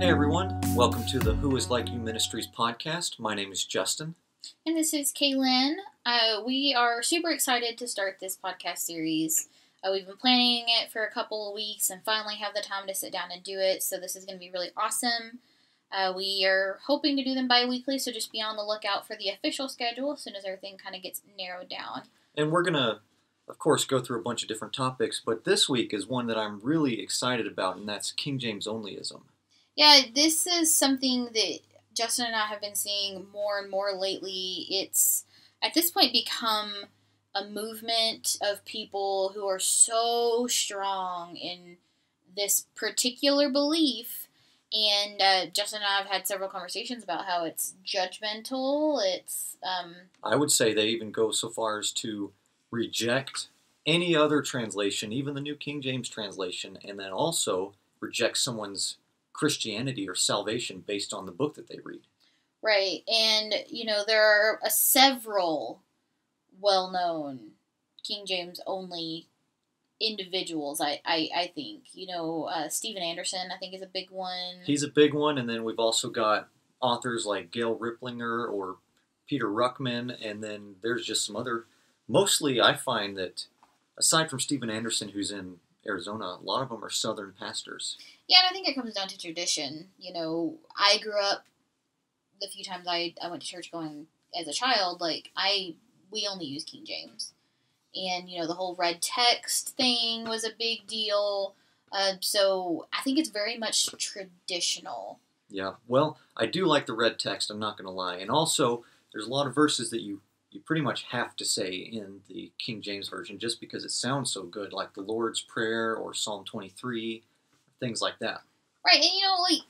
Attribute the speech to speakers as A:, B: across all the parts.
A: Hey everyone, welcome to the Who Is Like You Ministries podcast. My name is Justin.
B: And this is Kaylin. We are super excited to start this podcast series. We've been planning it for a couple of weeks and finally have the time to sit down and do it, so this is going to be really awesome. We are hoping to do them bi-weekly, so just be on the lookout for the official schedule as soon as everything kind of gets narrowed down.
A: And we're going to, of course, go through a bunch of different topics, but this week is one that I'm really excited about, and that's King James Onlyism.
B: Yeah, this is something that Justin and I have been seeing more and more lately. It's, at this point, become a movement of people who are so strong in this particular belief. And Justin and I have had several conversations about how it's judgmental. It's
A: I would say they even go so far as to reject any other translation, even the New King James translation, and then also reject someone's Christianity or salvation based on the book that they read.
B: right. And, there are several well-known King James only individuals, I think. Stephen Anderson, I think, is a big one.
A: He's a big one, and then we've also got authors like Gail Riplinger or Peter Ruckman, and then there's just some other. Mostly, I find that, aside from Stephen Anderson, who's in Arizona, a lot of them are Southern pastors.
B: Yeah, and I think it comes down to tradition. I grew up, the few times I went to church going as a child, we only use King James. And, the whole red text thing was a big deal. So I think it's very much traditional.
A: Yeah, well, I do like the red text, I'm not going to lie. And also, there's a lot of verses that you pretty much have to say in the King James Version just because it sounds so good, like the Lord's Prayer or Psalm 23, things like that.
B: Right, and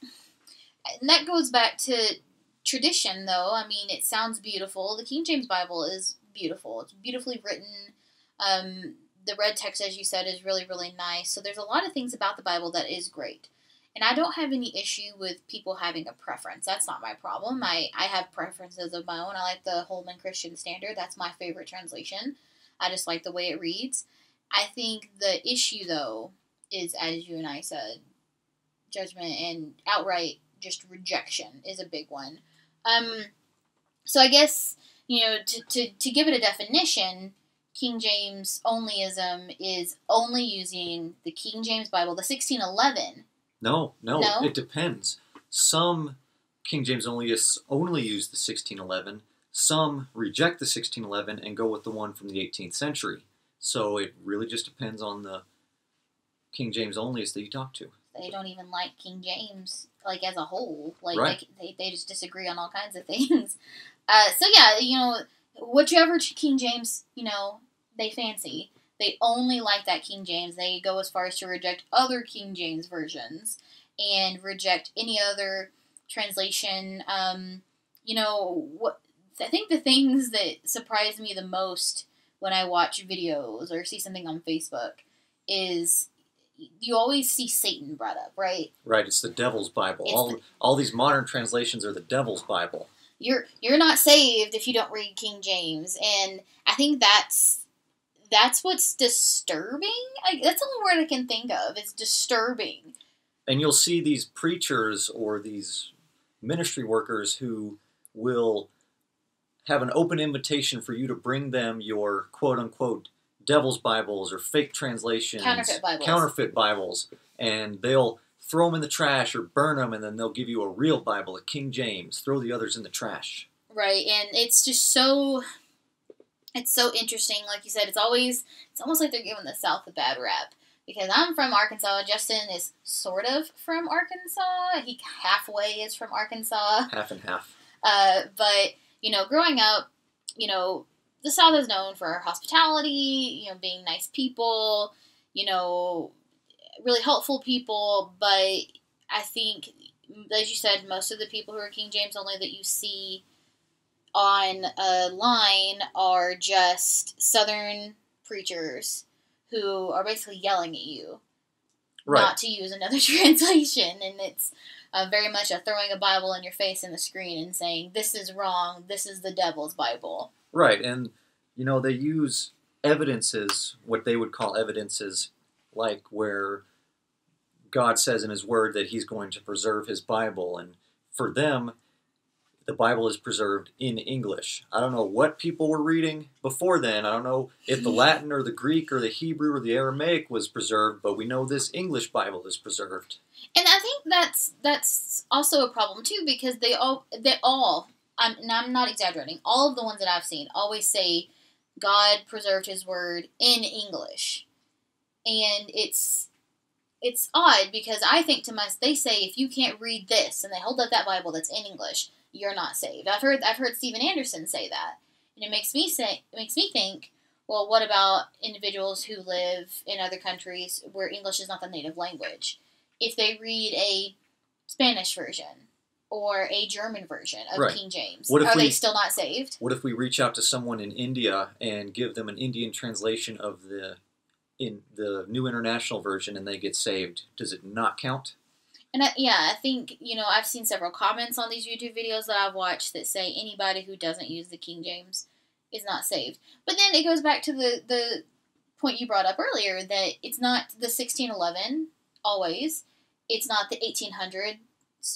B: and that goes back to tradition, though. I mean, it sounds beautiful. The King James Bible is beautiful. It's beautifully written. The red text, as you said, is really, really nice. So there's a lot of things about the Bible that is great. And I don't have any issue with people having a preference. That's not my problem. I have preferences of my own. I like the Holman Christian Standard. That's my favorite translation. I just like the way it reads. I think the issue, though, is, as you and I said, judgment and outright just rejection is a big one. So I guess, to give it a definition, King James Onlyism is only using the King James Bible, the 1611.
A: No, it depends. Some King James Onlyists only use the 1611. Some reject the 1611 and go with the one from the 18th century. So it really just depends on the King James Onlyist that you talk to.
B: They don't even like King James, as a whole.
A: Right.
B: They just disagree on all kinds of things. So yeah, whichever King James, they fancy. They only like that King James. They go as far as to reject other King James versions and reject any other translation. What I think the things that surprise me the most when I watch videos or see something on Facebook is you always see Satan brought up, right?
A: Right, it's the Devil's Bible. All these modern translations are the Devil's Bible.
B: You're not saved if you don't read King James, and I think that's what's disturbing. That's the only word I can think of. It's disturbing.
A: And you'll see these preachers or these ministry workers who will have an open invitation for you to bring them your quote-unquote Devil's Bibles or fake translations. Counterfeit Bibles. And they'll throw them in the trash or burn them, and then they'll give you a real Bible, a King James. Throw the others in the trash.
B: Right, and it's just so... It's so interesting. Like you said, it's almost like they're giving the South a bad rap. Because I'm from Arkansas. Justin is sort of from Arkansas. He halfway is from Arkansas.
A: Half and half.
B: But, growing up, the South is known for hospitality, being nice people, really helpful people. But I think, as you said, most of the people who are King James only that you see online are just Southern preachers who are basically yelling at you not to use another translation, and it's very much a throwing a Bible in your face in the screen and saying, this is wrong, this is the Devil's Bible.
A: Right, and, they use evidences, what they would call evidences, like where God says in His Word that He's going to preserve His Bible, and for them, the Bible is preserved in English. I don't know what people were reading before then. I don't know if the Latin or the Greek or the Hebrew or the Aramaic was preserved, but we know this English Bible is preserved.
B: And I think that's also a problem too, because they all I'm not exaggerating, all of the ones that I've seen always say God preserved His Word in English. And it's odd, because I think to myself, they say if you can't read this, and they hold up that Bible that's in English, you're not saved. I've heard Stephen Anderson say that, and it makes me think, well, what about individuals who live in other countries where English is not the native language? If they read a Spanish version or a German version of
A: Right.
B: King James,
A: What if
B: they still not saved?
A: What if we reach out to someone in India and give them an Indian translation of the New International Version, and they get saved? Does it not count?
B: And I think, I've seen several comments on these YouTube videos that I've watched that say anybody who doesn't use the King James is not saved. But then it goes back to the point you brought up earlier, that it's not the 1611 always, it's not the 1800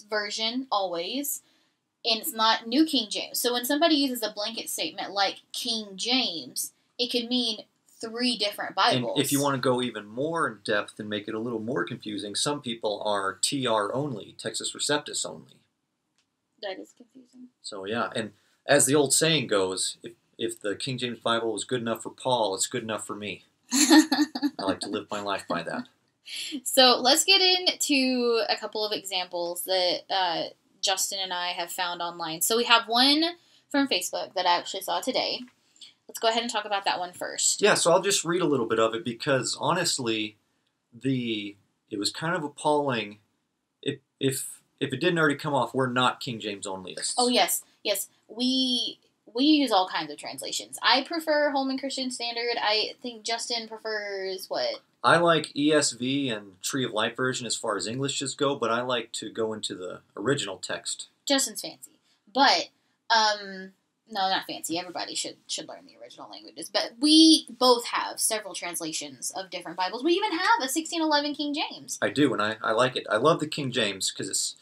B: version always, and it's not New King James. So when somebody uses a blanket statement like King James, it could mean 3 different Bibles.
A: And if you want to go even more in depth and make it a little more confusing, some people are TR only, Texas Receptus only.
B: That is confusing.
A: So yeah, and as the old saying goes, if the King James Bible was good enough for Paul, it's good enough for me. I like to live my life by that.
B: So let's get into a couple of examples that Justin and I have found online. So we have one from Facebook that I actually saw today. Let's go ahead and talk about that one first.
A: Yeah, so I'll just read a little bit of it, because honestly, it was kind of appalling. If it didn't already come off, we're not King James onlyists.
B: Oh yes. We use all kinds of translations. I prefer Holman Christian Standard. I think Justin prefers what?
A: I like ESV and Tree of Life version as far as Englishes go, but I like to go into the original text.
B: Justin's fancy, but no, not fancy. Everybody should learn the original languages. But we both have several translations of different Bibles. We even have a 1611 King James.
A: I do, and I like it. I love the King James because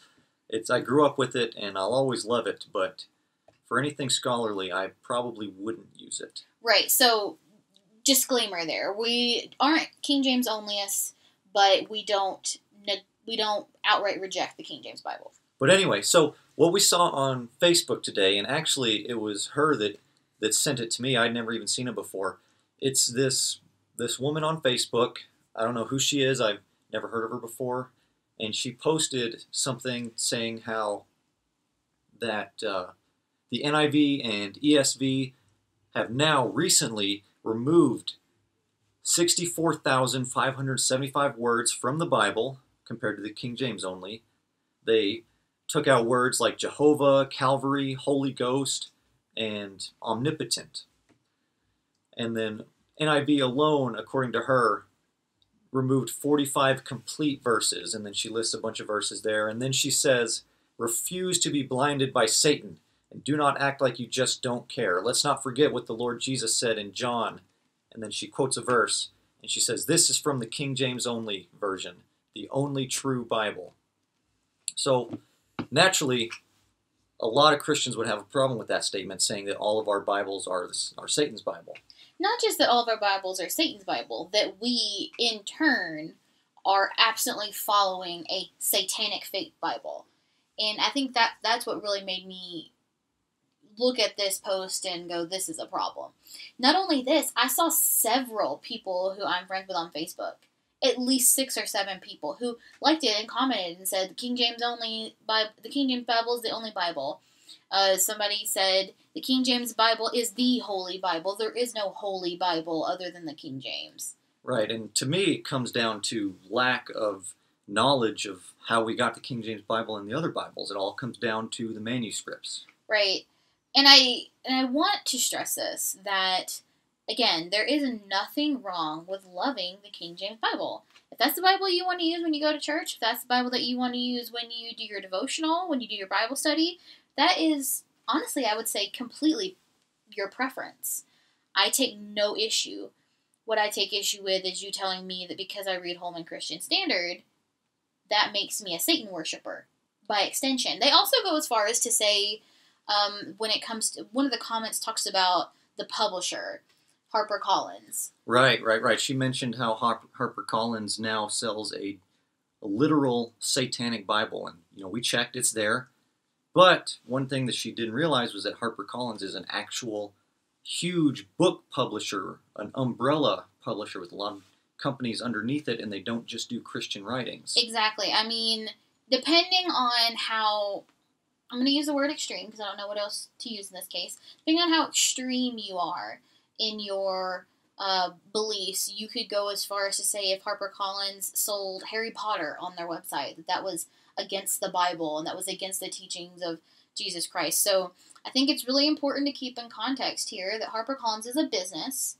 A: it's I grew up with it, and I'll always love it. But for anything scholarly, I probably wouldn't use it.
B: Right. So, disclaimer there: we aren't King James onlyists, but we don't outright reject the King James Bible.
A: But anyway, so what we saw on Facebook today, and actually it was her that sent it to me. I'd never even seen it before. It's this woman on Facebook. I don't know who she is. I've never heard of her before. And she posted something saying how that the NIV and ESV have now recently removed 64,575 words from the Bible compared to the King James only. They took out words like Jehovah, Calvary, Holy Ghost, and omnipotent. And then NIV alone, according to her, removed 45 complete verses. And then she lists a bunch of verses there. And then she says, refuse to be blinded by Satan, and do not act like you just don't care. Let's not forget what the Lord Jesus said in John. And then she quotes a verse, and she says, this is from the King James only version, the only true Bible. So, naturally, a lot of Christians would have a problem with that statement, saying that all of our Bibles are Satan's Bible.
B: Not just that all of our Bibles are Satan's Bible, that we, in turn, are absolutely following a satanic fake Bible. And I think that's what really made me look at this post and go, this is a problem. Not only this, I saw several people who I'm friends with on Facebook, at least 6 or 7 people who liked it and commented and said the King James Bible is the only Bible. Somebody said the King James Bible is the Holy Bible. There is no Holy Bible other than the King James. Right,
A: and to me it comes down to lack of knowledge of how we got the King James Bible and the other Bibles. It all comes down to the manuscripts.
B: Right, and I want to stress this, that again, there is nothing wrong with loving the King James Bible. If that's the Bible you want to use when you go to church, if that's the Bible that you want to use when you do your devotional, when you do your Bible study, that is, honestly, I would say completely your preference. I take no issue. What I take issue with is you telling me that because I read Holman Christian Standard, that makes me a Satan worshiper by extension. They also go as far as to say, when it comes to, one of the comments talks about the publisher, HarperCollins.
A: Right. She mentioned how HarperCollins now sells a literal satanic Bible, and we checked, it's there. But one thing that she didn't realize was that HarperCollins is an actual huge book publisher, an umbrella publisher with a lot of companies underneath it, and they don't just do Christian writings.
B: Exactly. I mean, depending on how, I'm going to use the word extreme because I don't know what else to use in this case. Depending on how extreme you are in your beliefs, you could go as far as to say if HarperCollins sold Harry Potter on their website, that was against the Bible and that was against the teachings of Jesus Christ. So I think it's really important to keep in context here that HarperCollins is a business,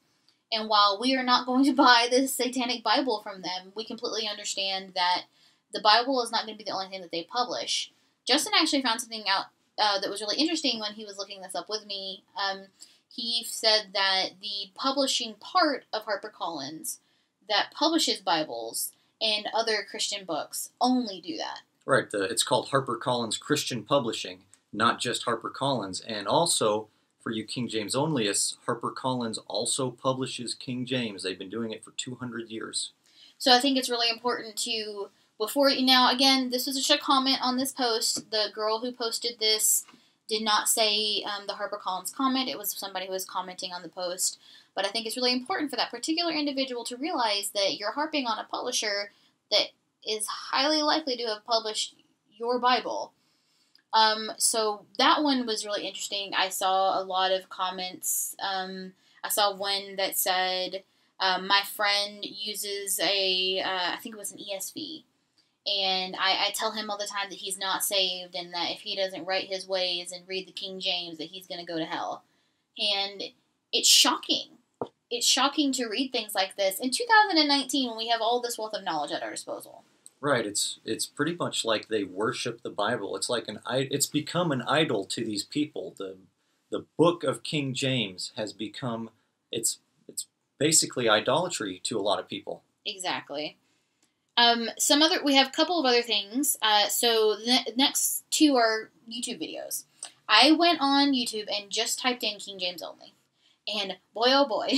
B: and while we are not going to buy this satanic Bible from them, we completely understand that the Bible is not going to be the only thing that they publish. Justin actually found something out that was really interesting when he was looking this up with me. He said that the publishing part of HarperCollins that publishes Bibles and other Christian books only do that.
A: Right. It's called HarperCollins Christian Publishing, not just HarperCollins. And also, for you King James onlyists, HarperCollins also publishes King James. They've been doing it for 200 years.
B: So I think it's really important to, now again, this was just a comment on this post. The girl who posted this did not say the HarperCollins comment. It was somebody who was commenting on the post. But I think it's really important for that particular individual to realize that you're harping on a publisher that is highly likely to have published your Bible. So that one was really interesting. I saw a lot of comments. I saw one that said, my friend uses I think it was an ESV. And I tell him all the time that he's not saved and that if he doesn't write his ways and read the King James, that he's going to go to hell. And it's shocking. It's shocking to read things like this in 2019 when we have all this wealth of knowledge at our disposal.
A: Right. It's pretty much like they worship the Bible. It's like it's become an idol to these people. The book of King James has become, it's basically idolatry to a lot of people.
B: Exactly. We have a couple of other things. So the next two are YouTube videos. I went on YouTube and just typed in King James only. And boy, oh boy,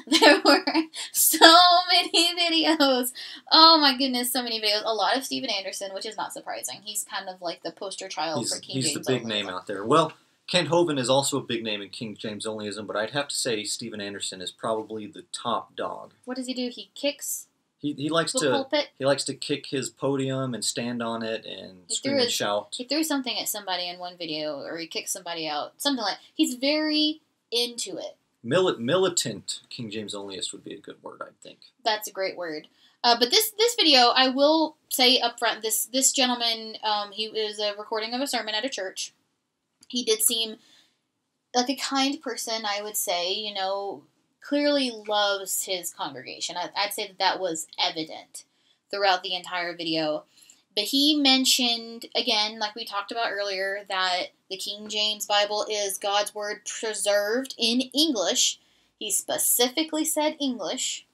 B: there were so many videos. Oh my goodness, so many videos. A lot of Steven Anderson, which is not surprising. He's kind of like the poster child for King James onlyism.
A: He's the big name out there. Well, Kent Hovind is also a big name in King James onlyism, but I'd have to say Steven Anderson is probably the top dog.
B: What does he do? He kicks
A: He likes
B: the
A: to
B: pulpit?
A: He likes to kick his podium and stand on it and scream and shout.
B: He threw something at somebody in one video, or he kicked somebody out. Something like he's very into it.
A: Militant King James onlyist would be a good word, I think.
B: That's a great word. But this video, I will say up front, this gentleman, he was a recording of a sermon at a church. He did seem like a kind person, I would say, clearly loves his congregation. I'd say that was evident throughout the entire video. But he mentioned, again, like we talked about earlier, that the King James Bible is God's Word preserved in English. He specifically said English,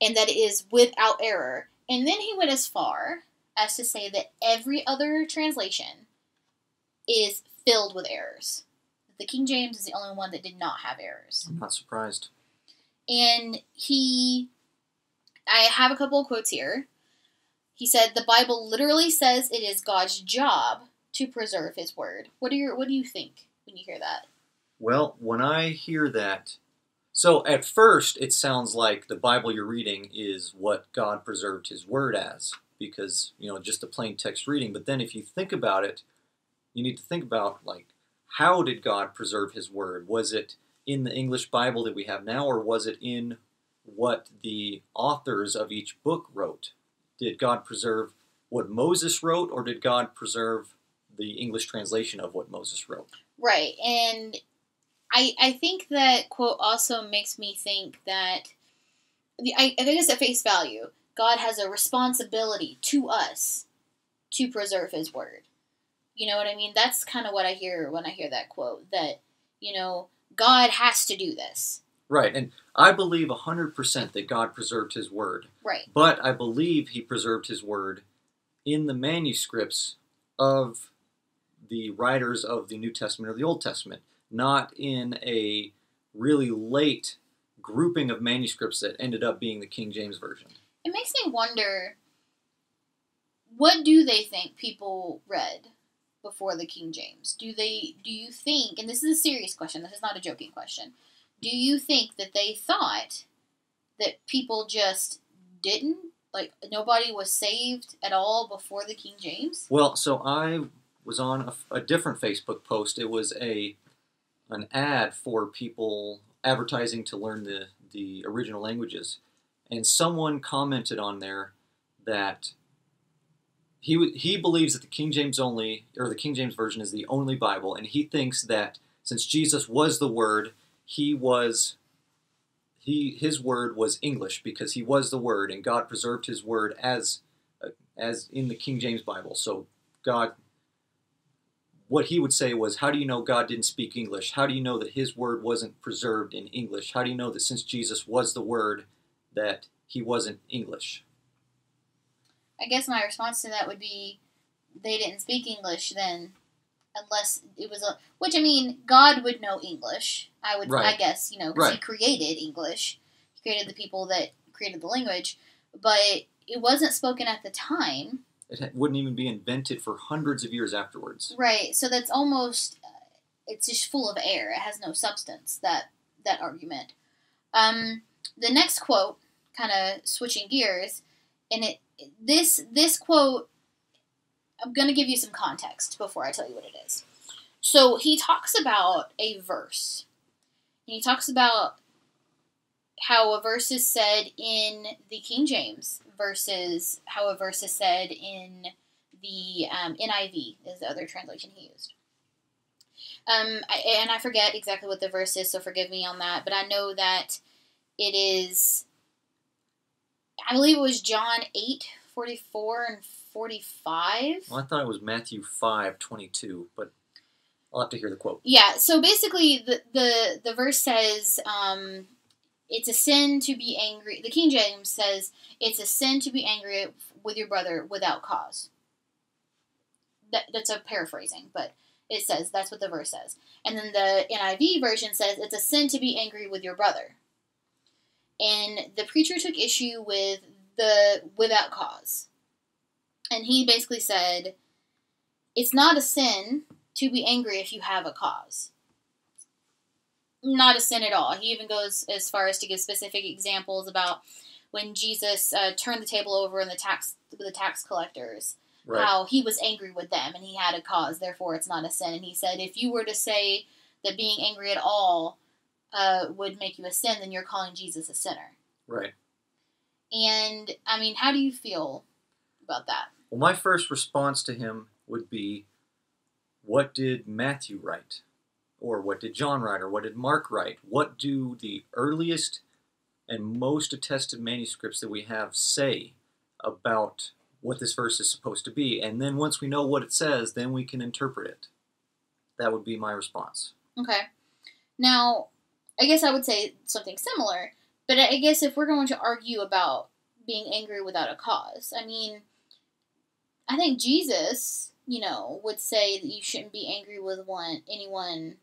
B: and that it is without error. And then he went as far as to say that every other translation is filled with errors. The King James is the only one that did not have errors.
A: I'm not surprised.
B: And I have a couple of quotes here. He said, the Bible literally says it is God's job to preserve his word. What do you think when you hear that?
A: Well, when I hear that, so at first it sounds like the Bible you're reading is what God preserved his word as, because, just a plain text reading. But then if you think about it, you need to think about, how did God preserve his word? Was it in the English Bible that we have now, or was it in what the authors of each book wrote? Did God preserve what Moses wrote, or did God preserve the English translation of what Moses wrote?
B: Right, and I think that quote also makes me think that, I guess at face value, God has a responsibility to us to preserve his word. You know what I mean? That's kind of what I hear when I hear that quote, that, God has to do this.
A: Right, and I believe 100% that God preserved his word.
B: Right.
A: But I believe he preserved his word in the manuscripts of the writers of the New Testament or the Old Testament, not in a really late grouping of manuscripts that ended up being the King James Version.
B: It makes me wonder, what do they think people read before the King James? Do you think, and this is a serious question, this is not a joking question, do you think that they thought that people just didn't, like, nobody was saved at all before the King James?
A: Well, so I was on a different Facebook post. It was an ad for people advertising to learn the original languages. And someone commented on there that he believes that the King James the King James Version is the only Bible, and he thinks that since Jesus was the Word, his word was English because he was the Word, and God preserved his word as in the King James Bible. So God, what he would say was, how do you know God didn't speak English? How do you know that his word wasn't preserved in English? How do you know that since Jesus was the Word, that he wasn't English?
B: I guess my response to that would be, they didn't speak English then, unless it was which, I mean, God would know English. I guess, because he created English. He created the people that created the language, but it wasn't spoken at the time.
A: It wouldn't even be invented for hundreds of years afterwards.
B: Right, so that's almost, it's just full of air. It has no substance, that argument. The next quote, kind of switching gears, and this quote, I'm going to give you some context before I tell you what it is. So he talks about a verse. And he talks about how a verse is said in the King James versus how a verse is said in the NIV, is the other translation he used. And I forget exactly what the verse is, so forgive me on that. But I know that it is, I believe it was John 8:44 and 45.
A: Well, I thought it was Matthew 5:22, but I'll have to hear the quote.
B: Yeah, so basically the verse says, it's a sin to be angry. The King James says, it's a sin to be angry with your brother without cause. That's a paraphrasing, but it says, that's what the verse says. And then the NIV version says, it's a sin to be angry with your brother. And the preacher took issue with the without cause. And he basically said, it's not a sin to be angry if you have a cause. Not a sin at all. He even goes as far as to give specific examples about when Jesus turned the table over in the tax collectors,
A: Right.
B: How he was angry with them and he had a cause, therefore it's not a sin. And he said, if you were to say that being angry at all would make you a sin, then you're calling Jesus a sinner.
A: Right.
B: And, I mean, how do you feel about that?
A: Well, my first response to him would be, what did Matthew write? Or what did John write? Or what did Mark write? What do the earliest and most attested manuscripts that we have say about what this verse is supposed to be? And then once we know what it says, then we can interpret it. That would be my response.
B: Okay. Now, I guess I would say something similar, but I guess if we're going to argue about being angry without a cause, I mean, I think Jesus, would say that you shouldn't be angry with anyone,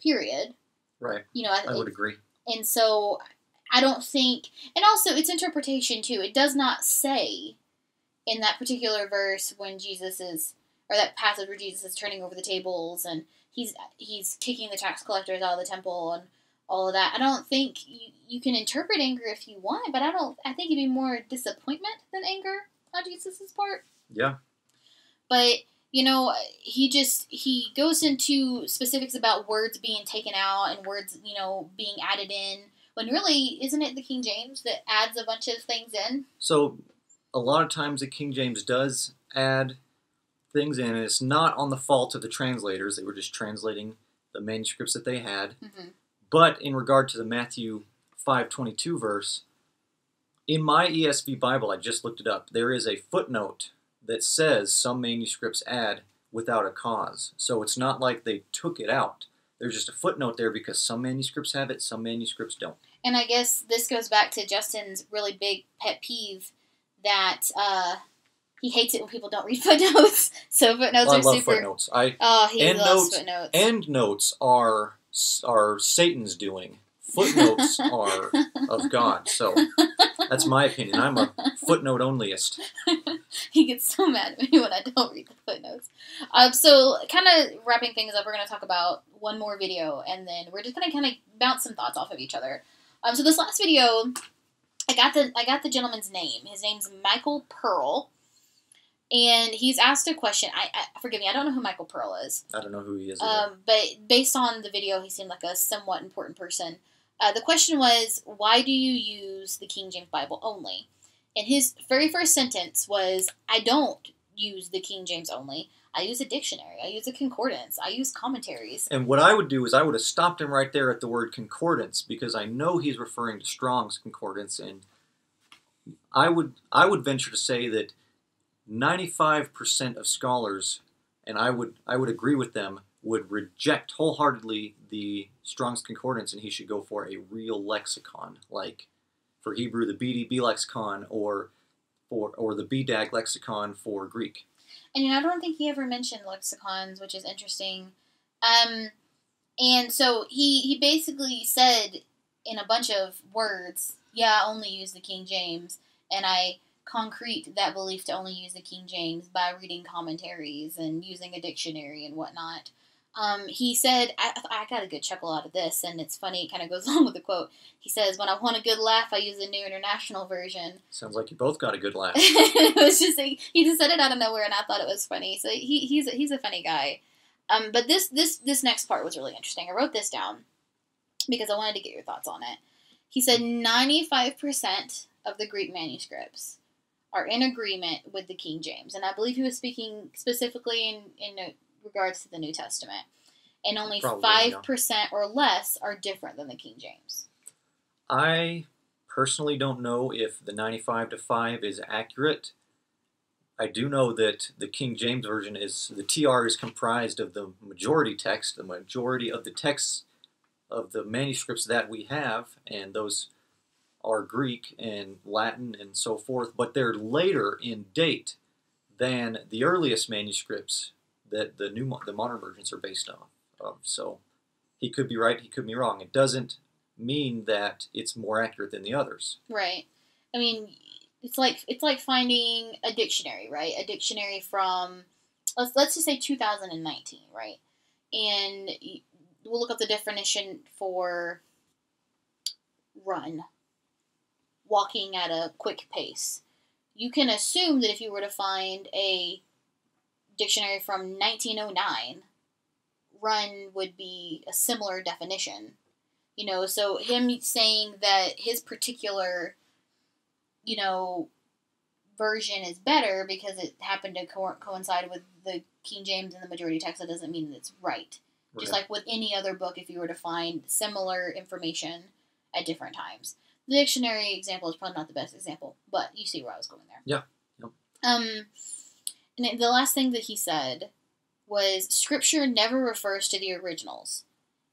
B: period.
A: Right. I would agree.
B: And so I don't think, and also it's interpretation too. It does not say in that particular verse when Jesus is, or that passage where Jesus is turning over the tables and he's kicking the tax collectors out of the temple and all of that. I don't think you can interpret anger if you want, but I think it'd be more disappointment than anger on Jesus' part.
A: Yeah.
B: But, he goes into specifics about words being taken out and words, being added in, when really, isn't it the King James that adds a bunch of things in?
A: So, a lot of times the King James does add things in, and it's not on the fault of the translators. They were just translating the manuscripts that they had.
B: Mm-hmm.
A: But in regard to the Matthew 5:22 verse, in my ESV Bible, I just looked it up, there is a footnote that says some manuscripts add without a cause. So it's not like they took it out. There's just a footnote there because some manuscripts have it, some manuscripts don't.
B: And I guess this goes back to Justin's really big pet peeve that He hates it when people don't read footnotes. So footnotes
A: I
B: are
A: love
B: super.
A: footnotes.
B: He loves footnotes.
A: Endnotes are Satan's doing. Footnotes are of God. So that's my opinion. I'm a footnote onlyist.
B: He gets so mad at me when I don't read the footnotes. So kind of wrapping things up, we're going to talk about one more video, and then we're just going to kind of bounce some thoughts off of each other. So this last video, I got the gentleman's name. His name's Michael Pearl, and he's asked a question. I forgive me, I don't know who Michael Pearl is.
A: I don't know who he is.
B: But based on the video, he seemed like a somewhat important person. The question was, why do you use the King James Bible only? And his very first sentence was, I don't use the King James only. I use a dictionary. I use a concordance. I use commentaries.
A: And what I would do is I would have stopped him right there at the word concordance, because I know he's referring to Strong's concordance, and I would venture to say that 95% of scholars, and I would agree with them, would reject wholeheartedly the Strong's concordance, and he should go for a real lexicon, like for Hebrew the BDB lexicon or the BDAG lexicon for Greek.
B: And I don't think he ever mentioned lexicons, which is interesting. And so he basically said in a bunch of words, yeah, I only use the King James, and I concrete that belief to only use the King James by reading commentaries and using a dictionary and whatnot. He said, I got a good chuckle out of this, and it's funny, it kind of goes along with the quote. He says, when I want a good laugh, I use the New International Version.
A: Sounds like you both got a good laugh.
B: It was just like, he just said it out of nowhere, and I thought it was funny. So he's a funny guy. But this next part was really interesting. I wrote this down because I wanted to get your thoughts on it. He said 95% of the Greek manuscripts are in agreement with the King James, and I believe he was speaking specifically in regards to the New Testament, and only 5% or less are different than the King James.
A: I personally don't know if the 95-5 is accurate. I do know that the King James Version the TR is comprised of the majority text, the majority of the texts of the manuscripts that we have, and those are Greek and Latin and so forth, but they're later in date than the earliest manuscripts that the modern versions are based off of. So he could be right, he could be wrong. It doesn't mean that it's more accurate than the others.
B: Right. I mean, it's like finding a dictionary, right? A dictionary from let's just say 2019, right? And we'll look up the definition for run, walking at a quick pace. You can assume that if you were to find a dictionary from 1909, run would be a similar definition. So him saying that his particular, version is better because it happened to coincide with the King James and the majority text, that doesn't mean that it's right. Just like with any other book, if you were to find similar information at different times. The dictionary example is probably not the best example, but you see where I was going there.
A: Yeah. Yep.
B: And the last thing that he said was, Scripture never refers to the originals.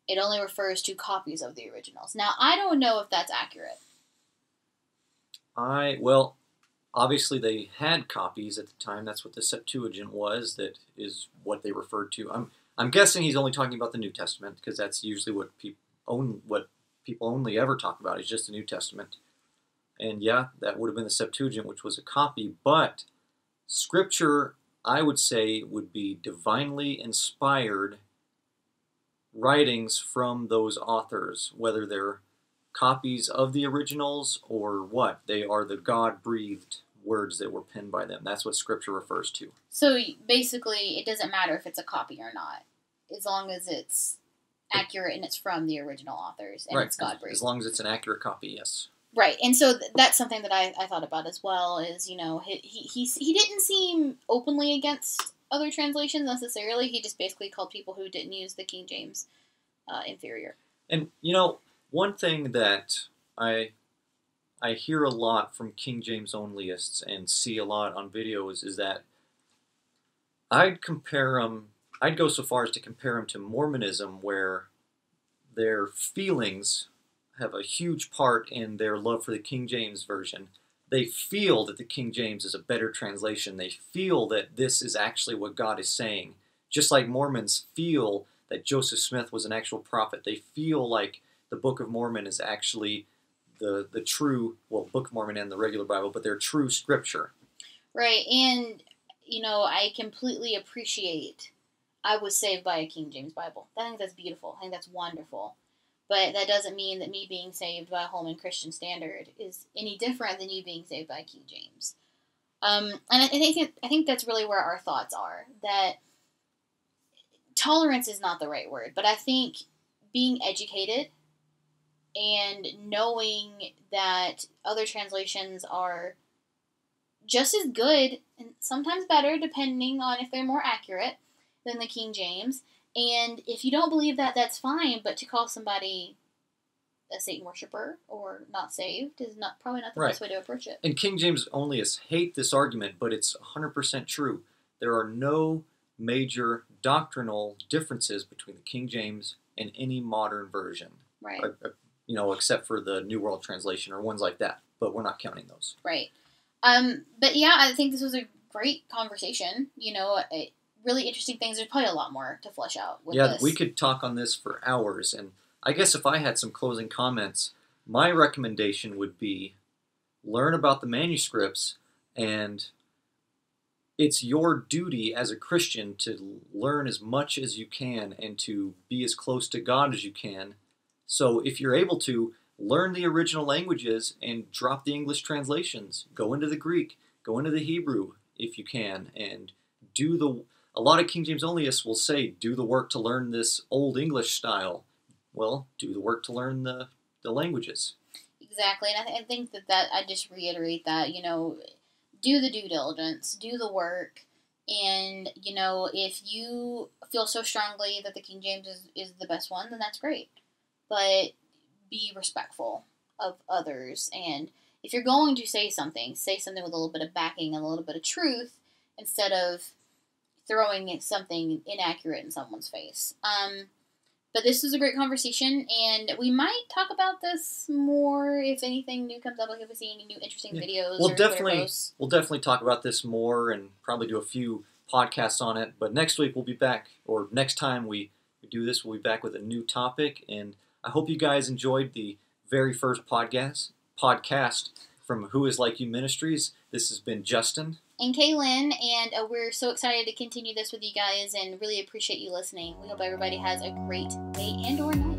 B: It only refers to copies of the originals. Now, I don't know if that's accurate.
A: Well, obviously they had copies at the time. That's what the Septuagint was. That is what they referred to. I'm guessing he's only talking about the New Testament, because that's usually what people only ever talk about is just the New Testament. And yeah, that would have been the Septuagint, which was a copy. But Scripture, I would say, would be divinely inspired writings from those authors, whether they're copies of the originals or what. They are the God-breathed words that were penned by them. That's what Scripture refers to.
B: So basically, it doesn't matter if it's a copy or not, as long as it's accurate and it's from the original authors and it's God-breathed.
A: As long as it's an accurate copy, yes.
B: Right, and so that's something that I thought about as well, is, he didn't seem openly against other translations necessarily. He just basically called people who didn't use the King James inferior.
A: And, one thing that I hear a lot from King James onlyists and see a lot on videos is that I'd go so far as to compare them to Mormonism, where their feelings have a huge part in their love for the King James Version, they feel that the King James is a better translation. They feel that this is actually what God is saying. Just like Mormons feel that Joseph Smith was an actual prophet. They feel like the Book of Mormon is actually the true, well, Book of Mormon and the regular Bible, but they're true scripture.
B: Right, and, I completely appreciate I was saved by a King James Bible. I think that's beautiful. I think that's wonderful. But that doesn't mean that me being saved by a Holman Christian Standard is any different than you being saved by King James. And I think that's really where our thoughts are. That tolerance is not the right word, but I think being educated and knowing that other translations are just as good and sometimes better, depending on if they're more accurate than the King James. And if you don't believe that, that's fine. But to call somebody a Satan worshiper or not saved is probably not the best way to approach it.
A: And King James onlyists hate this argument, but it's 100% true. There are no major doctrinal differences between the King James and any modern version.
B: Right.
A: Except for the New World Translation or ones like that. But we're not counting those.
B: Right. But yeah, I think this was a great conversation. Really interesting things. There's probably a lot more to flesh out with this.
A: We could talk on this for hours. And I guess if I had some closing comments, my recommendation would be learn about the manuscripts, and it's your duty as a Christian to learn as much as you can and to be as close to God as you can. So if you're able to, learn the original languages and drop the English translations. Go into the Greek, go into the Hebrew if you can, and a lot of King James onlyists will say, do the work to learn this Old English style. Well, do the work to learn the languages.
B: Exactly, and I think that I just reiterate that, do the due diligence, do the work, and, if you feel so strongly that the King James is the best one, then that's great. But be respectful of others, and if you're going to say something with a little bit of backing and a little bit of truth instead of throwing something inaccurate in someone's face. But this was a great conversation, and we might talk about this more if anything new comes up, like if we see any new interesting videos.
A: We'll definitely talk about this more and probably do a few podcasts on it. But next week we'll be back, or next time we do this, we'll be back with a new topic. And I hope you guys enjoyed the very first podcast from Who Is Like You Ministries. This has been Justin.
B: And Kaylin, and we're so excited to continue this with you guys and really appreciate you listening. We hope everybody has a great day and or night.